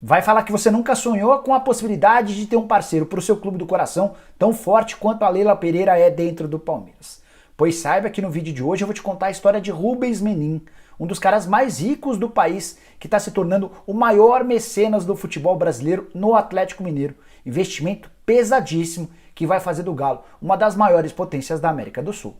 Vai falar que você nunca sonhou com a possibilidade de ter um parceiro para o seu clube do coração tão forte quanto a Leila Pereira é dentro do Palmeiras. Pois saiba que no vídeo de hoje eu vou te contar a história de Rubens Menin, um dos caras mais ricos do país, que está se tornando o maior mecenas do futebol brasileiro no Atlético Mineiro. Investimento pesadíssimo que vai fazer do Galo uma das maiores potências da América do Sul.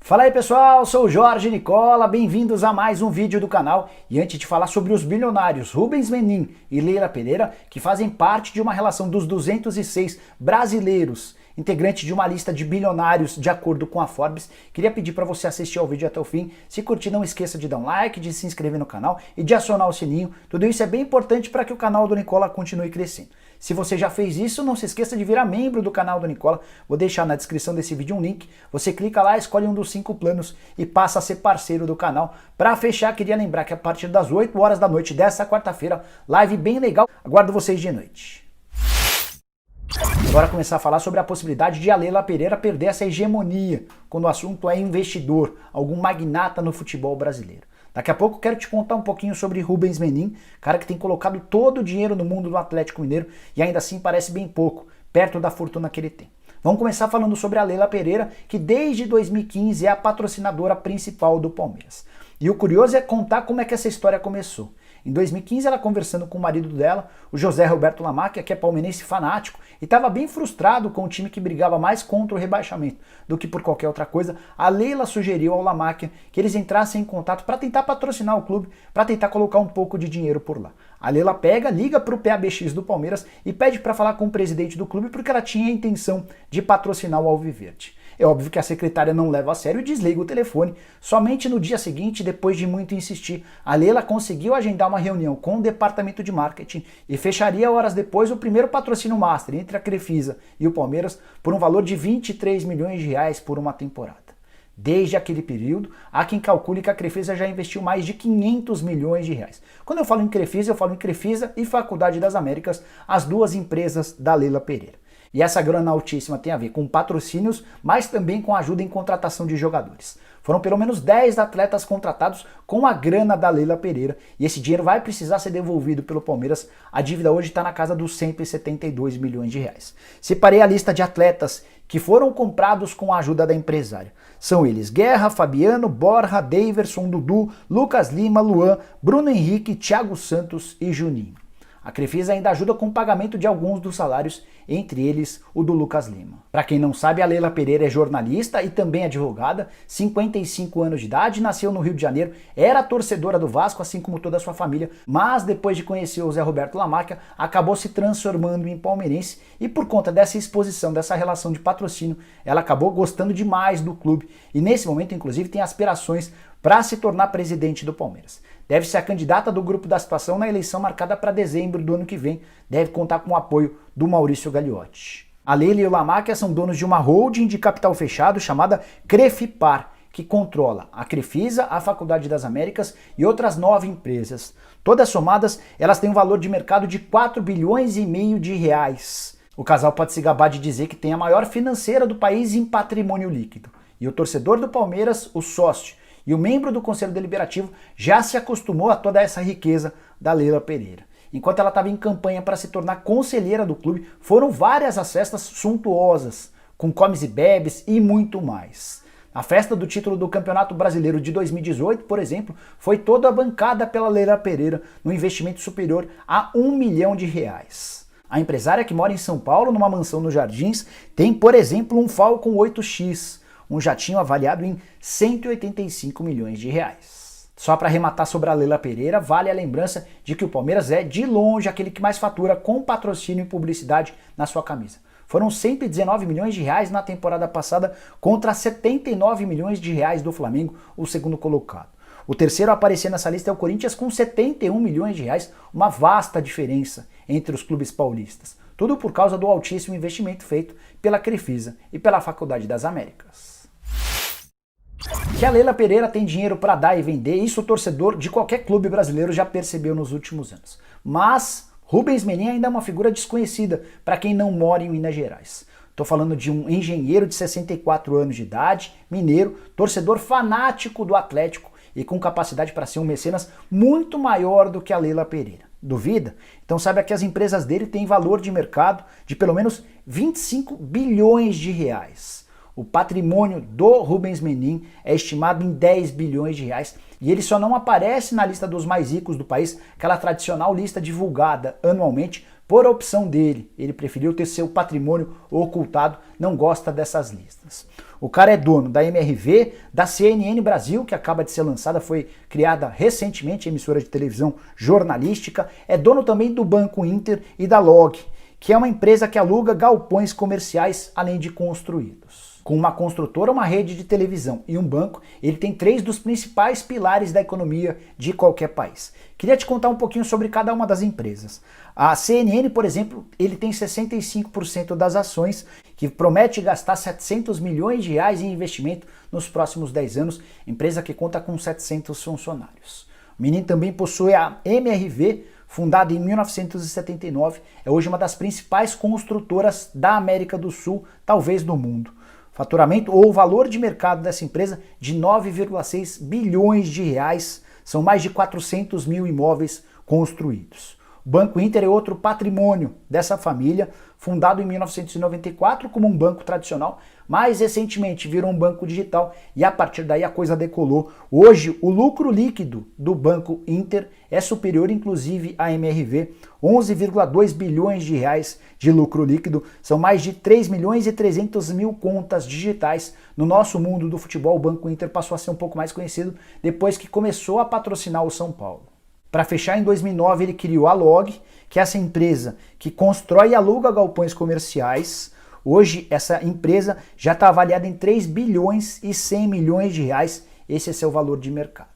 Fala aí pessoal, sou o Jorge Nicola, bem-vindos a mais um vídeo do canal. E antes de falar sobre os bilionários Rubens Menin e Leila Pereira, que fazem parte de uma relação dos 206 brasileiros, integrante de uma lista de bilionários de acordo com a Forbes, queria pedir para você assistir ao vídeo até o fim. Se curtir, não esqueça de dar um like, de se inscrever no canal e de acionar o sininho. Tudo isso é bem importante para que o canal do Nicola continue crescendo. Se você já fez isso, não se esqueça de virar membro do canal do Nicola. Vou deixar na descrição desse vídeo um link. Você clica lá, escolhe um dos 5 planos e passa a ser parceiro do canal. Para fechar, queria lembrar que a partir das 8 horas da noite dessa quarta-feira, live bem legal. Aguardo vocês de noite. Bora começar a falar sobre a possibilidade de a Leila Pereira perder essa hegemonia quando o assunto é investidor, algum magnata no futebol brasileiro. Daqui a pouco eu quero te contar um pouquinho sobre Rubens Menin, cara que tem colocado todo o dinheiro no mundo do Atlético Mineiro e ainda assim parece bem pouco, perto da fortuna que ele tem. Vamos começar falando sobre a Leila Pereira, que desde 2015 é a patrocinadora principal do Palmeiras. E o curioso é contar como é que essa história começou. Em 2015, ela conversando com o marido dela, o José Roberto Lamáquia, que é palmeirense fanático, e estava bem frustrado com o time que brigava mais contra o rebaixamento do que por qualquer outra coisa, a Leila sugeriu ao Lamáquia que eles entrassem em contato para tentar patrocinar o clube, para tentar colocar um pouco de dinheiro por lá. A Leila pega, liga para o PABX do Palmeiras e pede para falar com o presidente do clube porque ela tinha a intenção de patrocinar o Alviverde. É óbvio que a secretária não leva a sério e desliga o telefone. Somente no dia seguinte, depois de muito insistir, a Leila conseguiu agendar uma reunião com o departamento de marketing e fecharia horas depois o primeiro patrocínio master entre a Crefisa e o Palmeiras por um valor de 23 milhões de reais por uma temporada. Desde aquele período, há quem calcule que a Crefisa já investiu mais de 500 milhões de reais. Quando eu falo em Crefisa, eu falo em Crefisa e Faculdade das Américas, as duas empresas da Leila Pereira. E essa grana altíssima tem a ver com patrocínios, mas também com ajuda em contratação de jogadores. Foram pelo menos 10 atletas contratados com a grana da Leila Pereira e esse dinheiro vai precisar ser devolvido pelo Palmeiras. A dívida hoje está na casa dos 172 milhões de reais. Separei a lista de atletas que foram comprados com a ajuda da empresária. São eles Guerra, Fabiano, Borja, Daverson, Dudu, Lucas Lima, Luan, Bruno Henrique, Thiago Santos e Juninho. A Crefisa ainda ajuda com o pagamento de alguns dos salários, entre eles o do Lucas Lima. Para quem não sabe, a Leila Pereira é jornalista e também advogada, 55 anos de idade, nasceu no Rio de Janeiro, era torcedora do Vasco, assim como toda a sua família, mas depois de conhecer o Zé Roberto Lamáquia, acabou se transformando em palmeirense e por conta dessa exposição, dessa relação de patrocínio, ela acabou gostando demais do clube e nesse momento, inclusive, tem aspirações para se tornar presidente do Palmeiras. Deve ser a candidata do grupo da situação na eleição marcada para dezembro do ano que vem. Deve contar com o apoio do Maurício Gagliotti. A Leila e o Lamáquia são donos de uma holding de capital fechado chamada Crefipar, que controla a Crefisa, a Faculdade das Américas e outras 9 empresas. Todas somadas, elas têm um valor de mercado de 4 bilhões e meio de reais. O casal pode se gabar de dizer que tem a maior financeira do país em patrimônio líquido. E o torcedor do Palmeiras, o sócio, e o membro do Conselho Deliberativo já se acostumou a toda essa riqueza da Leila Pereira. Enquanto ela estava em campanha para se tornar conselheira do clube, foram várias as festas suntuosas, com comes e bebes e muito mais. A festa do título do Campeonato Brasileiro de 2018, por exemplo, foi toda bancada pela Leila Pereira, num investimento superior a 1 milhão de reais. A empresária que mora em São Paulo, numa mansão nos Jardins, tem, por exemplo, um Falcon 8X, um jatinho avaliado em 185 milhões de reais. Só para arrematar sobre a Leila Pereira, vale a lembrança de que o Palmeiras é, de longe, aquele que mais fatura com patrocínio e publicidade na sua camisa. Foram 119 milhões de reais na temporada passada contra 79 milhões de reais do Flamengo, o segundo colocado. O terceiro a aparecer nessa lista é o Corinthians com 71 milhões de reais, uma vasta diferença entre os clubes paulistas. Tudo por causa do altíssimo investimento feito pela Crefisa e pela Faculdade das Américas. Que a Leila Pereira tem dinheiro para dar e vender, isso o torcedor de qualquer clube brasileiro já percebeu nos últimos anos. Mas Rubens Menin ainda é uma figura desconhecida para quem não mora em Minas Gerais. Estou falando de um engenheiro de 64 anos de idade, mineiro, torcedor fanático do Atlético e com capacidade para ser um mecenas muito maior do que a Leila Pereira. Duvida? Então saiba que as empresas dele têm valor de mercado de pelo menos 25 bilhões de reais. O patrimônio do Rubens Menin é estimado em 10 bilhões de reais e ele só não aparece na lista dos mais ricos do país, aquela tradicional lista divulgada anualmente por opção dele. Ele preferiu ter seu patrimônio ocultado, não gosta dessas listas. O cara é dono da MRV, da CNN Brasil, que acaba de ser lançada, foi criada recentemente, emissora de televisão jornalística, é dono também do Banco Inter e da Log, que é uma empresa que aluga galpões comerciais além de construí-los. Com uma construtora, uma rede de televisão e um banco, ele tem 3 dos principais pilares da economia de qualquer país. Queria te contar um pouquinho sobre cada uma das empresas. A CNN, por exemplo, ele tem 65% das ações, que promete gastar 700 milhões de reais em investimento nos próximos 10 anos, empresa que conta com 700 funcionários. O Menin também possui a MRV, fundada em 1979, é hoje uma das principais construtoras da América do Sul, talvez do mundo. Faturamento ou valor de mercado dessa empresa de 9,6 bilhões de reais, são mais de 400 mil imóveis construídos. O Banco Inter é outro patrimônio dessa família, fundado em 1994 como um banco tradicional, mas recentemente virou um banco digital e a partir daí a coisa decolou. Hoje o lucro líquido do Banco Inter é superior inclusive à MRV, 11,2 bilhões de reais de lucro líquido, são mais de 3 milhões e 300 mil contas digitais. No nosso mundo do futebol, o Banco Inter passou a ser um pouco mais conhecido depois que começou a patrocinar o São Paulo. Para fechar, em 2009 ele criou a Log, que é essa empresa que constrói e aluga galpões comerciais. Hoje essa empresa já está avaliada em 3 bilhões e 100 milhões de reais, esse é seu valor de mercado.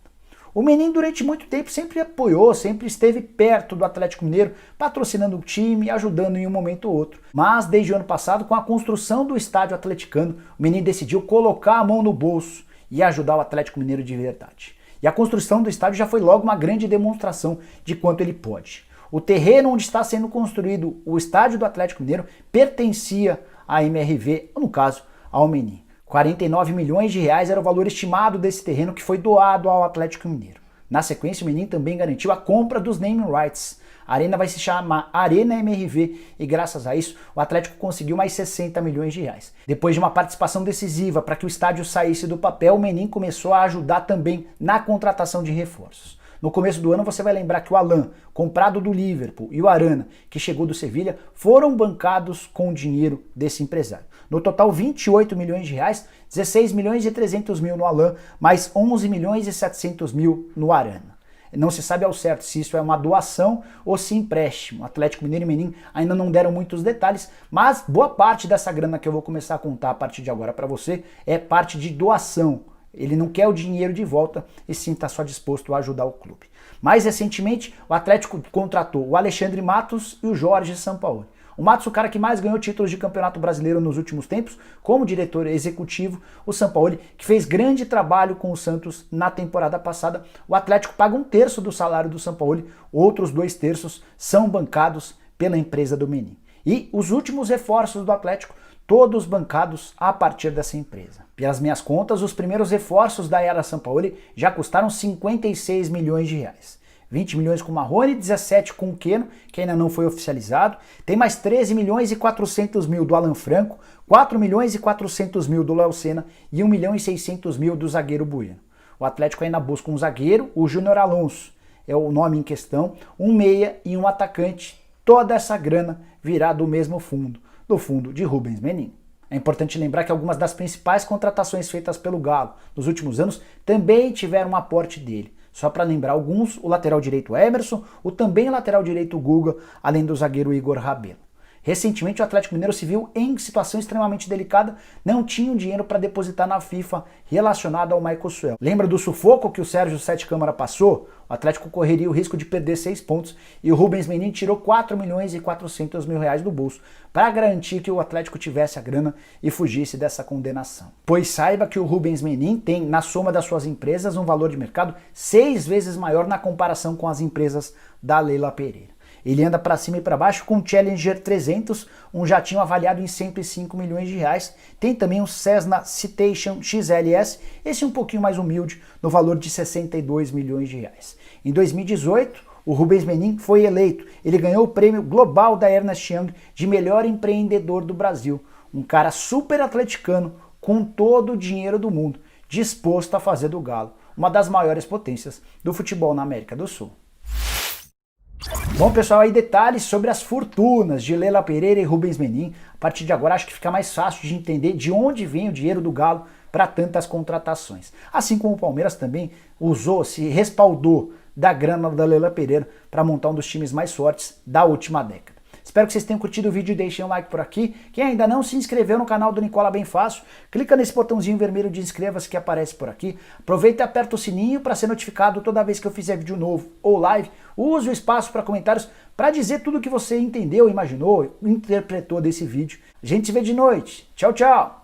O Menin durante muito tempo sempre apoiou, sempre esteve perto do Atlético Mineiro, patrocinando o time, ajudando em um momento ou outro. Mas desde o ano passado, com a construção do estádio atleticano, o Menin decidiu colocar a mão no bolso e ajudar o Atlético Mineiro de verdade. E a construção do estádio já foi logo uma grande demonstração de quanto ele pode. O terreno onde está sendo construído o estádio do Atlético Mineiro pertencia à MRV, no caso, ao Menin. 49 milhões de reais era o valor estimado desse terreno que foi doado ao Atlético Mineiro. Na sequência, o Menin também garantiu a compra dos naming rights. A arena vai se chamar Arena MRV e graças a isso o Atlético conseguiu mais 60 milhões de reais. Depois de uma participação decisiva para que o estádio saísse do papel, o Menin começou a ajudar também na contratação de reforços. No começo do ano você vai lembrar que o Alan, comprado do Liverpool, e o Arana, que chegou do Sevilha, foram bancados com o dinheiro desse empresário. No total, 28 milhões de reais, 16 milhões e 300 mil no Alan, mais 11 milhões e 700 mil no Arana. Não se sabe ao certo se isso é uma doação ou se empréstimo. Atlético Mineiro e Menin ainda não deram muitos detalhes, mas boa parte dessa grana que eu vou começar a contar a partir de agora para você é parte de doação. Ele não quer o dinheiro de volta e sim está só disposto a ajudar o clube. Mais recentemente, o Atlético contratou o Alexandre Matos e o Jorge Sampaoli. O Matos, o cara que mais ganhou títulos de campeonato brasileiro nos últimos tempos, como diretor executivo, o Sampaoli, que fez grande trabalho com o Santos na temporada passada. O Atlético paga 1/3 do salário do Sampaoli, outros 2/3 são bancados pela empresa do Menin. E os últimos reforços do Atlético, todos bancados a partir dessa empresa. Pelas minhas contas, os primeiros reforços da era Sampaoli já custaram 56 milhões de reais. 20 milhões com o Marrone, 17 com o Keno, que ainda não foi oficializado. Tem mais 13 milhões e 400 mil do Alan Franco, 4 milhões e 400 mil do Léo Senna e 1 milhão e 600 mil do zagueiro Bueno. O Atlético ainda busca um zagueiro, o Júnior Alonso é o nome em questão, um meia e um atacante. Toda essa grana virá do mesmo fundo, do fundo de Rubens Menin. É importante lembrar que algumas das principais contratações feitas pelo Galo nos últimos anos também tiveram um aporte dele. Só para lembrar alguns, o lateral direito Emerson, o também lateral direito Guga, além do zagueiro Igor Rabelo. Recentemente o Atlético Mineiro se viu em situação extremamente delicada, não tinha dinheiro para depositar na FIFA relacionado ao Michael Suel. Lembra do sufoco que o Sérgio Sete Câmara passou? O Atlético correria o risco de perder 6 pontos e o Rubens Menin tirou 4 milhões e 400 mil reais do bolso para garantir que o Atlético tivesse a grana e fugisse dessa condenação. Pois saiba que o Rubens Menin tem, na soma das suas empresas, um valor de mercado 6 vezes maior na comparação com as empresas da Leila Pereira. Ele anda para cima e para baixo com o Challenger 300, um jatinho avaliado em 105 milhões de reais. Tem também o Cessna Citation XLS, esse um pouquinho mais humilde, no valor de 62 milhões de reais. Em 2018, o Rubens Menin foi eleito. Ele ganhou o prêmio global da Ernst Young de melhor empreendedor do Brasil. Um cara super atleticano, com todo o dinheiro do mundo, disposto a fazer do Galo uma das maiores potências do futebol na América do Sul. Bom, pessoal, aí detalhes sobre as fortunas de Leila Pereira e Rubens Menin. A partir de agora acho que fica mais fácil de entender de onde vem o dinheiro do Galo para tantas contratações. Assim como o Palmeiras também se respaldou da grana da Leila Pereira para montar um dos times mais fortes da última década. Espero que vocês tenham curtido o vídeo e deixem um like por aqui. Quem ainda não se inscreveu no canal do Nicola Bem Fácil, clica nesse botãozinho vermelho de inscreva-se que aparece por aqui. Aproveita e aperta o sininho para ser notificado toda vez que eu fizer vídeo novo ou live. Use o espaço para comentários para dizer tudo o que você entendeu, imaginou, interpretou desse vídeo. A gente se vê de noite. Tchau, tchau!